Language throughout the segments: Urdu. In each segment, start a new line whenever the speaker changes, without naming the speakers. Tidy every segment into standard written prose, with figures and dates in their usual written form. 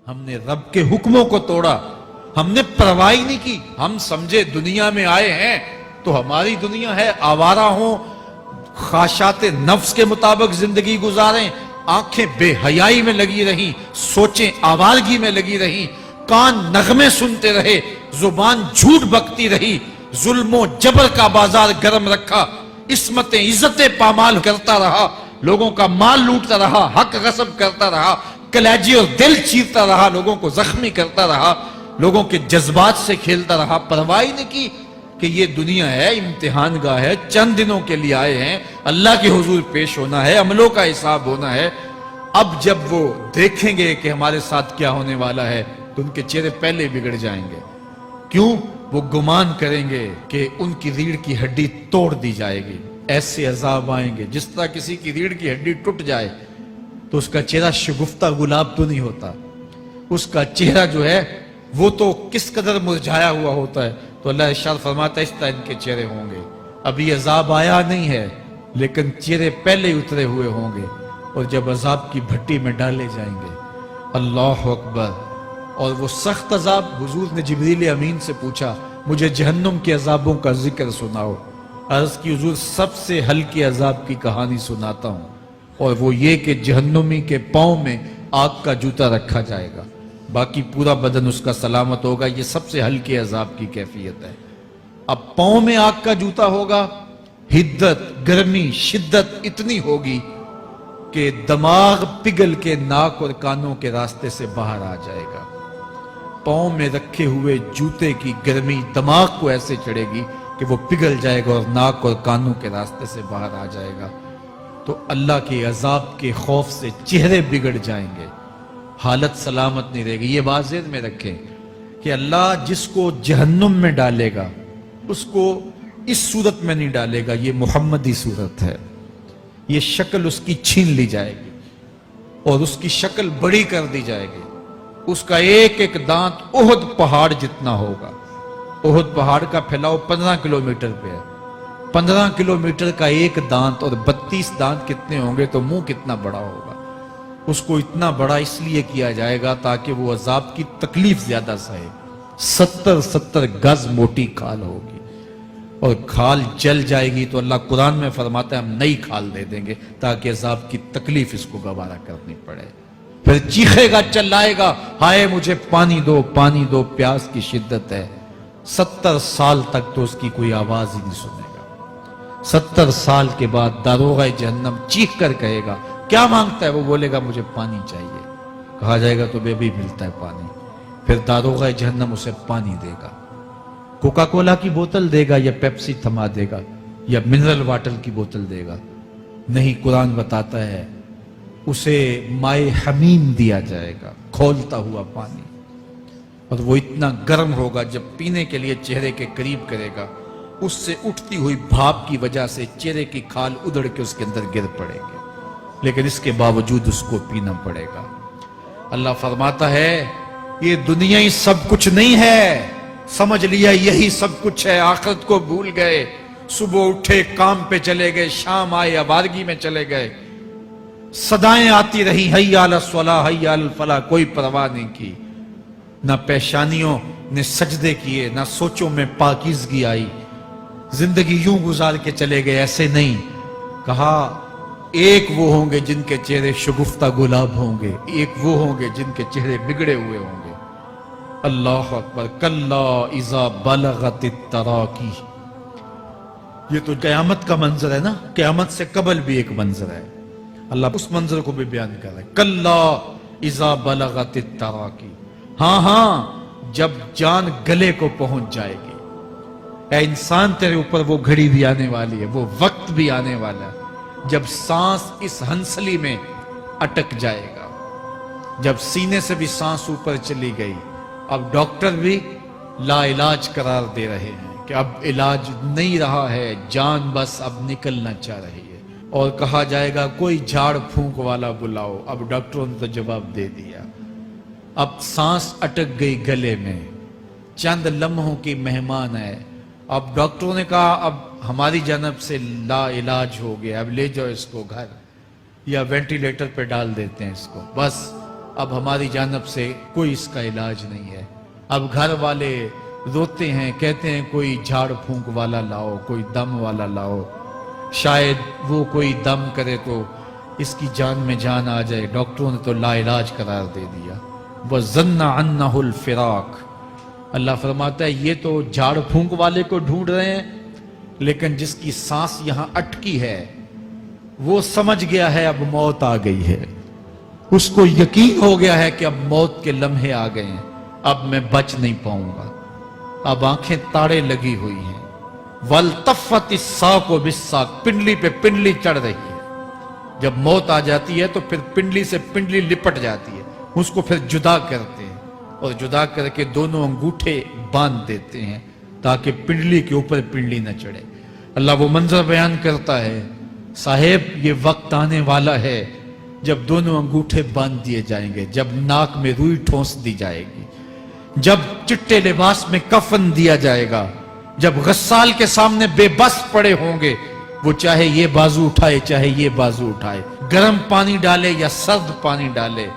ہم نے رب کے حکموں کو توڑا، ہم نے پرواہ ہی نہیں کی. ہم سمجھے دنیا میں آئے ہیں تو ہماری دنیا ہے، آوارہ ہوں، خواہشات نفس کے مطابق زندگی گزاریں، آنکھیں بے حیائی میں لگی رہیں، سوچیں آوارگی میں لگی رہیں، کان نغمے سنتے رہے، زبان جھوٹ بکتی رہی، ظلم و جبر کا بازار گرم رکھا، عصمتیں عزتیں پامال کرتا رہا، لوگوں کا مال لوٹتا رہا، حق غصب کرتا رہا، کلیجی اور دل چیرتا رہا، لوگوں کو زخمی کرتا رہا، لوگوں کے جذبات سے کھیلتا رہا. پرواہ نہیں کی کہ یہ دنیا ہے، امتحان گاہ ہے، چند دنوں کے لیے آئے ہیں، اللہ کے حضور پیش ہونا ہے، عملوں کا حساب ہونا ہے. اب جب وہ دیکھیں گے کہ ہمارے ساتھ کیا ہونے والا ہے تو ان کے چہرے پہلے بگڑ جائیں گے. کیوں؟ وہ گمان کریں گے کہ ان کی ریڑھ کی ہڈی توڑ دی جائے گی. ایسے عذاب آئیں گے جس طرح کسی کی ریڑھ کی ہڈی ٹوٹ جائے تو اس کا چہرہ شگفتہ گلاب تو نہیں ہوتا، اس کا چہرہ جو ہے وہ تو کس قدر مرجھایا ہوا ہوتا ہے. تو اللہ ارشاد فرماتا ہے اس طرح ان کے چہرے ہوں گے. ابھی عذاب آیا نہیں ہے لیکن چہرے پہلے ہی اترے ہوئے ہوں گے، اور جب عذاب کی بھٹی میں ڈالے جائیں گے، اللہ اکبر. اور وہ سخت عذاب، حضور نے جبریل امین سے پوچھا مجھے جہنم کے عذابوں کا ذکر سناؤ. عرض کی حضور سب سے ہلکے عذاب کی کہانی سناتا ہوں، اور وہ یہ کہ جہنمی کے پاؤں میں آگ کا جوتا رکھا جائے گا، باقی پورا بدن اس کا سلامت ہوگا. یہ سب سے ہلکے عذاب کی کیفیت ہے. اب پاؤں میں آگ کا جوتا ہوگا، حدت، گرمی، شدت اتنی ہوگی کہ دماغ پگھل کے ناک اور کانوں کے راستے سے باہر آ جائے گا. پاؤں میں رکھے ہوئے جوتے کی گرمی دماغ کو ایسے چڑھے گی کہ وہ پگھل جائے گا اور ناک اور کانوں کے راستے سے باہر آ جائے گا. تو اللہ کے عذاب کے خوف سے چہرے بگڑ جائیں گے، حالت سلامت نہیں رہے گی. یہ بات ذہن میں رکھیں کہ اللہ جس کو جہنم میں ڈالے گا اس کو اس صورت میں نہیں ڈالے گا. یہ محمدی صورت ہے، یہ شکل اس کی چھین لی جائے گی اور اس کی شکل بڑی کر دی جائے گی. اس کا ایک ایک دانت احد پہاڑ جتنا ہوگا. احد پہاڑ کا پھیلاؤ 15 کلومیٹر پہ ہے. 15 کلومیٹر کا ایک دانت اور 32 دانت کتنے ہوں گے تو منہ کتنا بڑا ہوگا. اس کو اتنا بڑا اس لیے کیا جائے گا تاکہ وہ عذاب کی تکلیف زیادہ سہے. 70 گز موٹی کھال ہوگی اور کھال جل جائے گی تو اللہ قرآن میں فرماتا ہے ہم نئی کھال دے دیں گے تاکہ عذاب کی تکلیف اس کو گوارا کرنی پڑے. پھر چیخے گا، چلائے گا، ہائے مجھے پانی دو، پانی دو، پیاس کی شدت ہے. 70 سال تک تو اس کی کوئی آواز ہی نہیں سنے گا. 70 سال کے بعد داروغہ جہنم چیخ کر کہے گا کیا مانگتا ہے؟ وہ بولے گا مجھے پانی چاہیے. کہا جائے گا تو بے بھی ملتا ہے پانی. پھر داروغہ جہنم اسے پانی دے گا. کوکا کولا کی بوتل دے گا یا پیپسی تھما دے گا یا منرل واٹر کی بوتل دے گا؟ نہیں، قرآن بتاتا ہے اسے مائے حمیم دیا جائے گا، کھولتا ہوا پانی. اور وہ اتنا گرم ہوگا جب پینے کے لیے چہرے کے قریب کرے گا اس سے اٹھتی ہوئی بھاپ کی وجہ سے چہرے کی کھال ادھڑ کے اس کے اندر گر پڑے گی، لیکن اس کے باوجود اس کو پینا پڑے گا. اللہ فرماتا ہے یہ دنیا ہی سب کچھ نہیں ہے، سمجھ لیا یہی سب کچھ ہے، آخرت کو بھول گئے. صبح اٹھے کام پہ چلے گئے، شام آئے آوارگی میں چلے گئے، صدائیں آتی رہی حی علی الصلاۃ حی علی الفلاح، کوئی پرواہ نہیں کی. نہ پیشانیوں نے سجدے کیے، نہ سوچوں میں پاکیزگی آئی. زندگی یوں گزار کے چلے گئے. ایسے نہیں، کہا ایک وہ ہوں گے جن کے چہرے شگفتہ گلاب ہوں گے، ایک وہ ہوں گے جن کے چہرے بگڑے ہوئے ہوں گے. اللہ اکبر. کلا اذا بلغت التراقی. یہ تو قیامت کا منظر ہے نا، قیامت سے قبل بھی ایک منظر ہے. اللہ اس منظر کو بھی بیان کر رہا ہے. کلا اذا بلغت التراقی. ہاں جب جان گلے کو پہنچ جائے گی. اے انسان تیرے اوپر وہ گھڑی بھی آنے والی ہے، وہ وقت بھی آنے والا ہے جب سانس اس ہنسلی میں اٹک جائے گا، جب سینے سے بھی سانس اوپر چلی گئی. اب ڈاکٹر بھی لا علاج قرار دے رہے ہیں کہ اب علاج نہیں رہا ہے، جان بس اب نکلنا چاہ رہی ہے. اور کہا جائے گا کوئی جھاڑ پھونک والا بلاؤ. اب ڈاکٹروں نے تو جواب دے دیا. اب سانس اٹک گئی گلے میں، چند لمحوں کی مہمان ہے. اب ڈاکٹروں نے کہا اب ہماری جانب سے لا علاج ہو گیا، اب لے جاؤ اس کو گھر یا وینٹیلیٹر پہ ڈال دیتے ہیں اس کو. بس اب ہماری جانب سے کوئی اس کا علاج نہیں ہے. اب گھر والے روتے ہیں, کہتے ہیں کوئی جھاڑ پھونک والا لاؤ, کوئی دم والا لاؤ, شاید وہ کوئی دم کرے تو اس کی جان میں جان آ جائے. ڈاکٹروں نے تو لا علاج قرار دے دیا. وَظَنَّ عَنَّهُ الْفِرَاقِ. اللہ فرماتا ہے یہ تو جھاڑ پھونک والے کو ڈھونڈ رہے ہیں, لیکن جس کی سانس یہاں اٹکی ہے وہ سمجھ گیا ہے اب موت آ گئی ہے. اس کو یقین ہو گیا ہے کہ اب موت کے لمحے آ گئے ہیں, اب میں بچ نہیں پاؤں گا. اب آنکھیں تاڑے لگی ہوئی ہیں. وَالْتَفَّتِ السَّاقُ بِالسَّاقِ. پنڈلی پہ پنڈلی چڑھ رہی ہے. جب موت آ جاتی ہے تو پھر پنڈلی سے پنڈلی لپٹ جاتی ہے, اس کو پھر جدا کرتے ہیں اور جدا کر کے دونوں انگوٹھے باندھ دیتے ہیں تاکہ پنڈلی کے اوپر پنڈلی نہ چڑھے. اللہ وہ منظر بیان کرتا ہے, صاحب یہ وقت آنے والا ہے جب دونوں انگوٹھے باندھ دیے جائیں گے, جب ناک میں روئی ٹھونس دی جائے گی, جب چٹے لباس میں کفن دیا جائے گا, جب غسال کے سامنے بے بس پڑے ہوں گے, وہ چاہے یہ بازو اٹھائے چاہے یہ بازو اٹھائے, گرم پانی ڈالے یا سرد پانی ڈالے,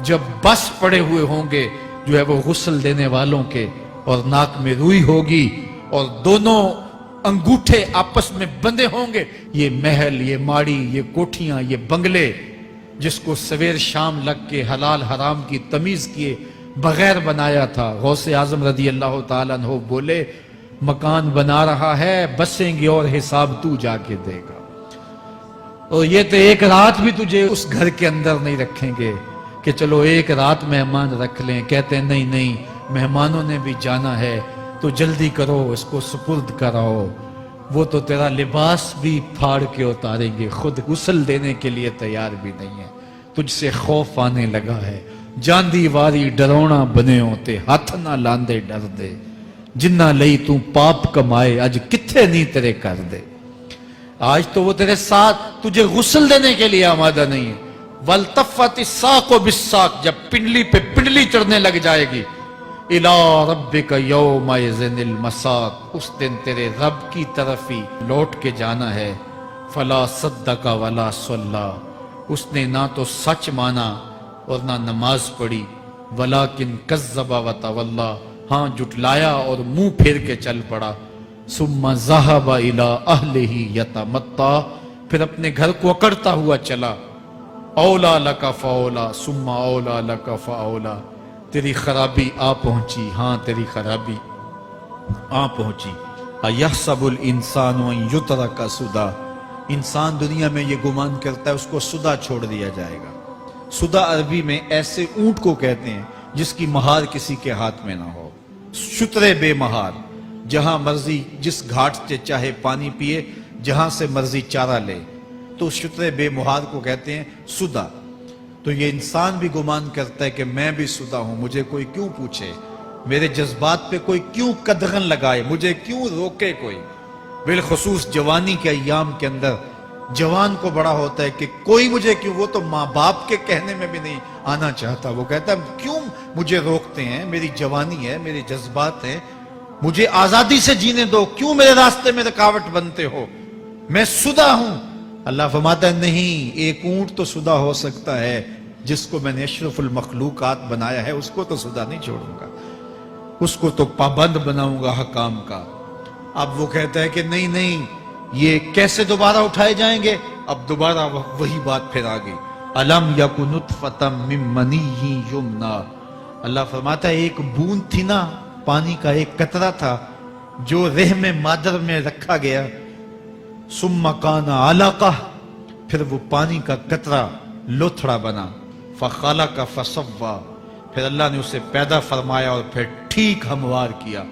جب بس پڑے ہوئے ہوں گے جو ہے وہ غسل دینے والوں کے, اور ناک میں روئی ہوگی اور دونوں انگوٹھے آپس میں بندھے ہوں گے. یہ محل, یہ ماڑی, یہ کوٹھیاں, یہ بنگلے جس کو سویر شام لگ کے حلال حرام کی تمیز کیے بغیر بنایا تھا, غوث اعظم رضی اللہ تعالیٰ عنہ بولے مکان بنا رہا ہے, بسیں گے اور حساب تو جا کے دے گا. اور یہ تو ایک رات بھی تجھے اس گھر کے اندر نہیں رکھیں گے کہ چلو ایک رات مہمان رکھ لیں. کہتے ہیں نہیں نہیں, مہمانوں نے بھی جانا ہے تو جلدی کرو, اس کو سپرد کراؤ. وہ تو تیرا لباس بھی پھاڑ کے اتاریں گے, خود غسل دینے کے لیے تیار بھی نہیں ہے. تجھ سے خوف آنے لگا ہے, جاندی واری ڈرونا بنے ہوتے, ہاتھ نہ لاندے ڈر دے, جنہ لئی تو پاپ کمائے اج کتھے نہیں تیرے کر دے. آج تو وہ تیرے ساتھ تجھے غسل دینے کے لیے آمادہ نہیں ہے. وَالْتَفَّتِ السَّاقُ بِالسَّاقِ. جب پنڈلی پہ پنڈلی چڑھنے لگ جائے گی, إِلَىٰ رَبِّكَ يَوْمَئِذٍ الْمَسَاقُ. اس دن تیرے رب کی طرف ہی لوٹ کے جانا ہے. فَلَا صَدَّقَ وَلَا صَلَّىٰ. اس نے نہ تو سچ مانا اور نہ نماز پڑھی. وَلَٰكِنْ كَذَّبَ وَتَوَلَّىٰ. ہاں جھٹلایا اور منہ پھیر کے چل پڑا. ثُمَّ ذَهَبَ إِلَىٰ أَهْلِهِ يَتَمَطَّىٰ. پھر اپنے گھر کو اکڑتا ہوا چلا. اولا لک فاولا ثم اولا لک فاولا. تیری خرابی آ پہنچی, ہاں تیری خرابی آ پہنچی. ایحسب الانسان ان یترک سدی. انسان دنیا میں یہ گمان کرتا ہے اس کو سدا چھوڑ دیا جائے گا. سدا عربی میں ایسے اونٹ کو کہتے ہیں جس کی مہار کسی کے ہاتھ میں نہ ہو. شترے بے مہار, جہاں مرضی جس گھاٹ سے چاہے پانی پیے, جہاں سے مرضی چارہ لے, تو شترے بے مہار کو کہتے ہیں سدا. تو یہ انسان بھی گمان کرتا ہے کہ میں بھی سدا ہوں, مجھے کوئی کیوں پوچھے, میرے جذبات پہ کوئی کیوں قدغن لگائے, مجھے کیوں روکے کوئی. بالخصوص جوانی کے ایام کے اندر جوان کو بڑا ہوتا ہے کہ کوئی مجھے کیوں. وہ تو ماں باپ کے کہنے میں بھی نہیں آنا چاہتا, وہ کہتا ہے کیوں مجھے روکتے ہیں, میری جوانی ہے, میرے جذبات ہیں, مجھے آزادی سے جینے دو, کیوں میرے راستے میں رکاوٹ بنتے ہو, میں سدا ہوں. اللہ فرماتا ہے نہیں, ایک اونٹ تو سدا ہو سکتا ہے جس کو میں نے اشرف المخلوقات بنایا ہے, اس کو تو سدا نہیں چھوڑوں گا, اس کو تو پابند بناؤں گا حکام کا. اب وہ کہتا ہے کہ نہیں نہیں, یہ کیسے دوبارہ اٹھائے جائیں گے. اب دوبارہ وہی بات پھر آ گئی. الم یک نطفۃ من منی یمنی. اللہ فرماتا ہے ایک بوند تھی نا, پانی کا ایک قطرہ تھا جو رحم مادر میں رکھا گیا. ثم کان علقہ, پھر وہ پانی کا قطرہ لوتھڑا بنا. فخلق فسوی, پھر اللہ نے اسے پیدا فرمایا اور پھر ٹھیک ہموار کیا.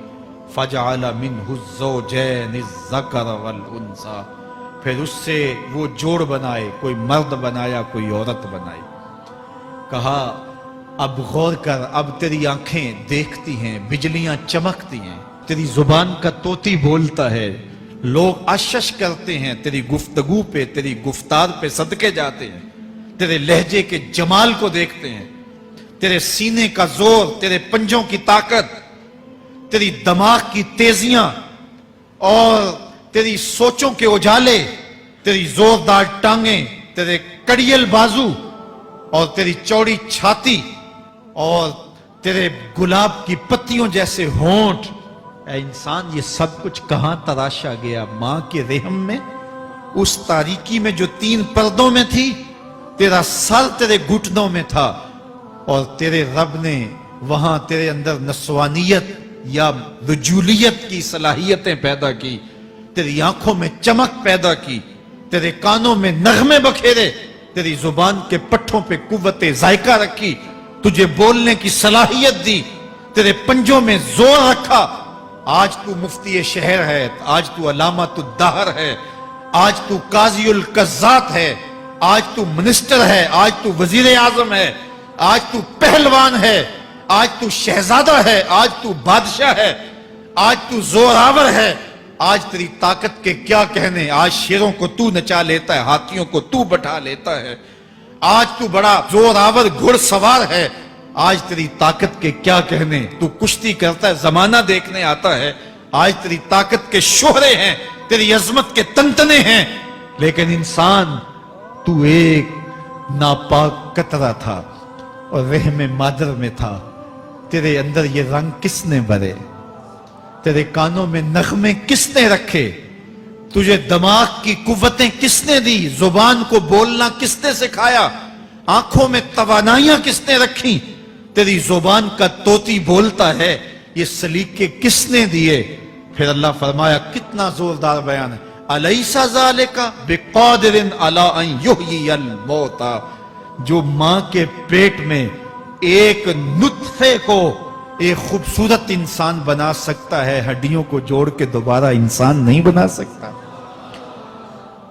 فجعل منہ الزوجین الذکر والانثی, پھر اس سے وہ جوڑ بنائے, کوئی مرد بنایا کوئی عورت بنائی. کہا اب غور کر, اب تیری آنکھیں دیکھتی ہیں, بجلیاں چمکتی ہیں, تیری زبان کا طوطی بولتا ہے, لوگ اشش کرتے ہیں تیری گفتگو پہ, تیری گفتار پہ صدقے جاتے ہیں, تیرے لہجے کے جمال کو دیکھتے ہیں, تیرے سینے کا زور, تیرے پنجوں کی طاقت, تیری دماغ کی تیزیاں اور تیری سوچوں کے اجالے, تیری زوردار ٹانگیں, تیرے کڑیل بازو اور تیری چوڑی چھاتی, اور تیرے گلاب کی پتیوں جیسے ہونٹ، اے انسان یہ سب کچھ کہاں تراشا گیا؟ ماں کے رحم میں، اس تاریکی میں جو 3 پردوں میں تھی، تیرا سر تیرے گھٹنوں میں تھا، اور تیرے رب نے وہاں تیرے اندر نسوانیت یا رجولیت کی صلاحیتیں پیدا کی، تیری آنکھوں میں چمک پیدا کی، تیرے کانوں میں نغمے بکھیرے، تیری زبان کے پٹھوں پہ قوت ذائقہ رکھی، تجھے بولنے کی صلاحیت دی، تیرے پنجوں میں زور رکھا۔ آج تو مفتی شہر ہے، آج تو علامۃ الدہر ہے، آج تو قاضی القضات ہے، آج تو منسٹر ہے، آج تو وزیر اعظم ہے، آج تو پہلوان ہے، آج تو شہزادہ ہے، آج تو بادشاہ ہے، آج تو زوراور ہے، آج تیری طاقت کے کیا کہنے؟ آج شیروں کو تو نچا لیتا ہے، ہاتھیوں کو تو بٹھا لیتا ہے، آج تو بڑا زوراور گھڑ سوار ہے، آج تیری طاقت کے کیا کہنے؟ تو کشتی کرتا ہے، زمانہ دیکھنے آتا ہے، آج تیری طاقت کے شوہرے ہیں، تیری عظمت کے تنتنے ہیں، لیکن انسان تو ایک ناپاک قطرہ تھا اور رحم مادر میں تھا۔ تیرے اندر یہ رنگ کس نے بھرے؟ تیرے کانوں میں نغمے کس نے رکھے؟ تجھے دماغ کی قوتیں کس نے دی؟ زبان کو بولنا کس نے سکھایا؟ آنکھوں میں توانائیاں کس نے رکھی؟ تیری زبان کا طوطی بولتا ہے، یہ سلیقے کس نے دیے؟ پھر اللہ فرمایا، کتنا زوردار بیان ہے، الیس ذالک بقادر علی ان یحیی الموتى، جو ماں کے پیٹ میں ایک نطفے کو ایک خوبصورت انسان بنا سکتا ہے، ہڈیوں کو جوڑ کے دوبارہ انسان نہیں بنا سکتا؟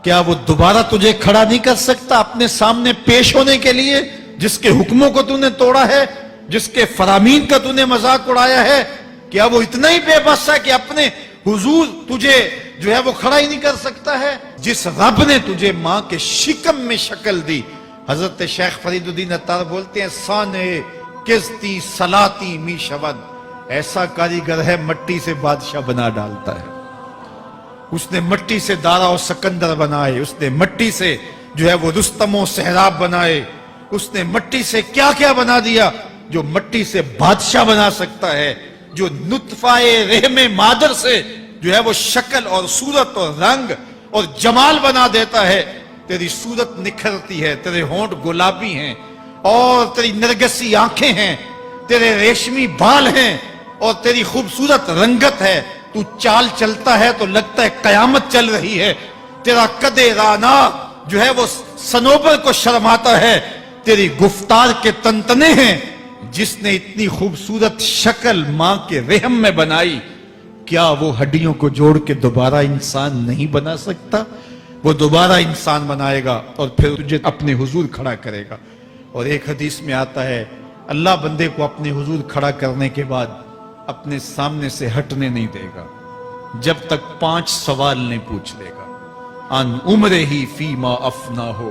کیا وہ دوبارہ تجھے کھڑا نہیں کر سکتا اپنے سامنے پیش ہونے کے لیے، جس کے حکموں کو تو نے توڑا ہے، جس کے فرامین کا تو نے مذاق اڑایا ہے؟ کیا وہ اتنا ہی بے بس ہے کہ اپنے حضور تجھے جو ہے وہ کھڑا ہی نہیں کر سکتا ہے؟ جس رب نے تجھے ماں کے شکم میں شکل دی، حضرت شیخ فرید الدین عطار بولتے ہیں، سانے کستی سلاتی می شود، ایسا کاریگر ہے مٹی سے بادشاہ بنا ڈالتا ہے۔ اس نے مٹی سے دارا و سکندر بنائے، اس نے مٹی سے جو ہے وہ رستم و سہراب بنائے، اس نے مٹی سے کیا کیا بنا دیا جو مٹی سے بادشاہ بنا سکتا ہے، جو نطفہ رحم مادر سے جو ہے وہ شکل اور صورت اور رنگ اور جمال بنا دیتا ہے۔ تیری صورت نکھرتی ہے، تیرے ہونٹ گلابی ہیں اور تیری نرگسی آنکھیں ہیں، تیرے ریشمی بال ہیں اور تیری خوبصورت رنگت ہے، تو چال چلتا ہے تو لگتا ہے قیامت چل رہی ہے، تیرا قد رانا جو ہے وہ صنوبر کو شرماتا ہے، تیری گفتار کے تنتنے ہیں۔ جس نے اتنی خوبصورت شکل ماں کے رحم میں بنائی، کیا وہ ہڈیوں کو جوڑ کے دوبارہ انسان نہیں بنا سکتا؟ وہ دوبارہ انسان بنائے گا اور پھر تجھے اپنے حضور کھڑا کرے گا۔ اور ایک حدیث میں آتا ہے، اللہ بندے کو اپنے حضور کھڑا کرنے کے بعد اپنے سامنے سے ہٹنے نہیں دے گا جب تک 5 سوال نہیں پوچھ لے گا۔ ان عمرہ ہی فیما افنا ہو،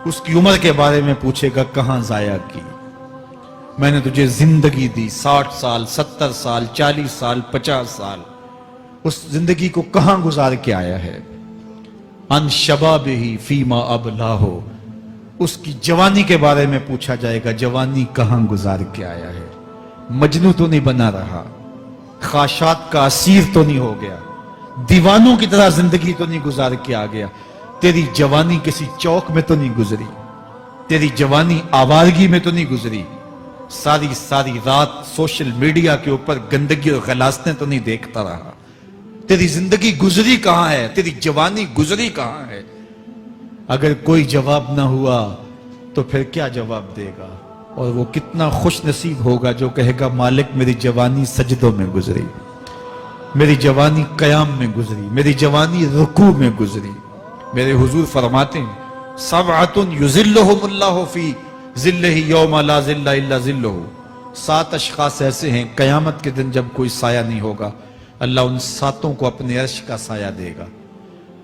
اس کی عمر کے بارے میں پوچھے گا، کہاں ضائع کی؟ میں نے تجھے زندگی دی، 60 سال 70 سال 40 سال 50 سال، اس زندگی کو کہاں گزار کے آیا ہے؟ ان شباب ہی فیما ابلا ہو، اس کی جوانی کے بارے میں پوچھا جائے گا، جوانی کہاں گزار کے آیا ہے؟ مجنوں تو نہیں بنا رہا، خواہشات کا اسیر تو نہیں ہو گیا، دیوانوں کی طرح زندگی تو نہیں گزار کے آ گیا؟ تیری جوانی کسی چوک میں تو نہیں گزری، تیری جوانی آوارگی میں تو نہیں گزری، ساری رات سوشل میڈیا کے اوپر گندگی اور غلاظتیں تو نہیں دیکھتا رہا؟ تیری زندگی گزری کہاں ہے؟ تیری جوانی گزری کہاں ہے؟ اگر کوئی جواب نہ ہوا تو پھر کیا جواب دے گا؟ اور وہ کتنا خوش نصیب ہوگا جو کہے گا، مالک میری جوانی سجدوں میں گزری، میری جوانی قیام میں گزری، میری جوانی رکوع میں گزری۔ میرے حضور فرماتے ہیں، سبعۃ یظلھم اللہ فی ظلہ یوم لا ظل الا ظلہ، 7 اشخاص ایسے ہیں قیامت کے دن جب کوئی سایہ نہیں ہوگا، اللہ ان 7 کو اپنے عرش کا سایہ دے گا۔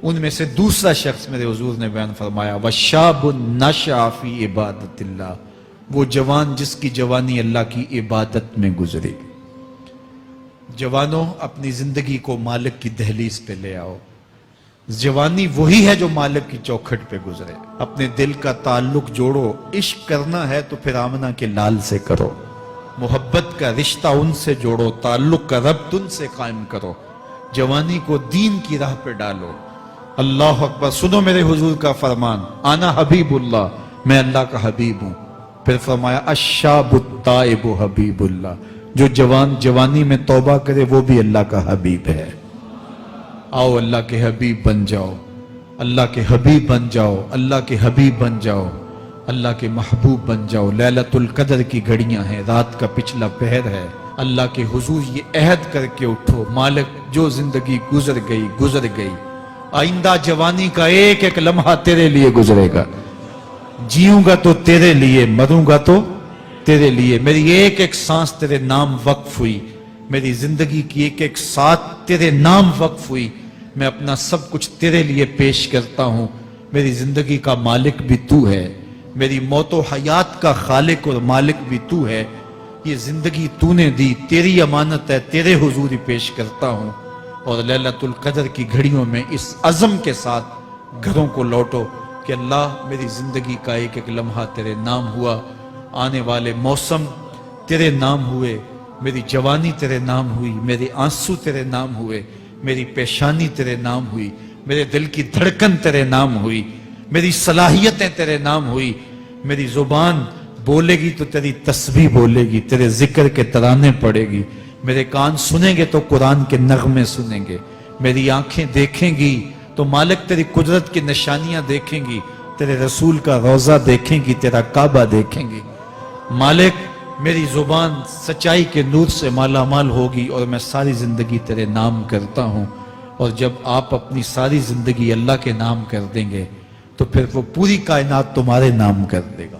ان میں سے دوسرا شخص میرے حضور نے بیان فرمایا، وشاب نشأ فی عبادت اللہ، وہ جوان جس کی جوانی اللہ کی عبادت میں گزری۔ جوانوں، اپنی زندگی کو مالک کی دہلیز پہ لے آؤ۔ جوانی وہی ہے جو مالک کی چوکھٹ پہ گزرے۔ اپنے دل کا تعلق جوڑو، عشق کرنا ہے تو پھر آمنہ کے لال سے کرو، محبت کا رشتہ ان سے جوڑو، تعلق کا ربط ان سے قائم کرو، جوانی کو دین کی راہ پہ ڈالو۔ اللہ اکبر۔ سنو میرے حضور کا فرمان، انا حبیب اللہ، میں اللہ کا حبیب ہوں۔ پھر فرمایا الشاب التائب حبیب اللہ، جو جوان جوانی میں توبہ کرے وہ بھی اللہ کا حبیب ہے۔ آؤ اللہ کے حبیب بن جاؤ، اللہ کے حبیب بن جاؤ، اللہ کے حبیب بن جاؤ، اللہ کے محبوب بن جاؤ۔ لیلۃ القدر کی گھڑیاں ہیں، رات کا پچھلا پہر ہے، اللہ کے حضور یہ عہد کر کے اٹھو، مالک جو زندگی گزر گئی، آئندہ جوانی کا ایک ایک لمحہ تیرے لیے گزرے گا، جیوں گا تو تیرے لیے، مروں گا تو تیرے لیے۔ میری ایک ایک سانس تیرے نام وقف ہوئی، میری زندگی کی ایک ایک ساتھ تیرے نام وقف ہوئی، میں اپنا سب کچھ تیرے لیے پیش کرتا ہوں۔ میری زندگی کا مالک بھی تو ہے، میری موت و حیات کا خالق اور مالک بھی تو ہے، یہ زندگی تو نے دی، تیری امانت ہے، تیرے حضور ہی پیش کرتا ہوں۔ اور لیلۃ القدر کی گھڑیوں میں اس عزم کے ساتھ گھروں کو لوٹو کہ اللہ میری زندگی کا ایک ایک لمحہ تیرے نام ہوا، آنے والے موسم تیرے نام ہوئے، میری جوانی تیرے نام ہوئی، میرے آنسو تیرے نام ہوئے، میری پیشانی تیرے نام ہوئی، میرے دل کی دھڑکن تیرے نام ہوئی، میری صلاحیتیں تیرے نام ہوئی، میری زبان بولے گی تو تیری تسبیح بولے گی، تیرے ذکر کے ترانے پڑے گی، میرے کان سنیں گے تو قرآن کے نغمے سنیں گے، میری آنکھیں دیکھیں گی تو مالک تیری قدرت کی نشانیاں دیکھیں گی، تیرے رسول کا روضہ دیکھیں گی، تیرا کعبہ دیکھیں گی۔ مالک میری زبان سچائی کے نور سے مالا مال ہوگی اور میں ساری زندگی تیرے نام کرتا ہوں۔ اور جب آپ اپنی ساری زندگی اللہ کے نام کر دیں گے تو پھر وہ پوری کائنات تمہارے نام کر دے گا۔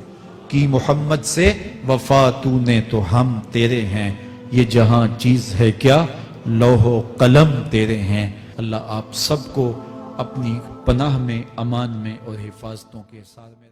کی محمد سے وفا تو نے تو ہم تیرے ہیں، یہ جہاں چیز ہے کیا لوح و قلم تیرے ہیں۔ اللہ آپ سب کو اپنی پناہ میں، امان میں اور حفاظتوں کے ساتھ میں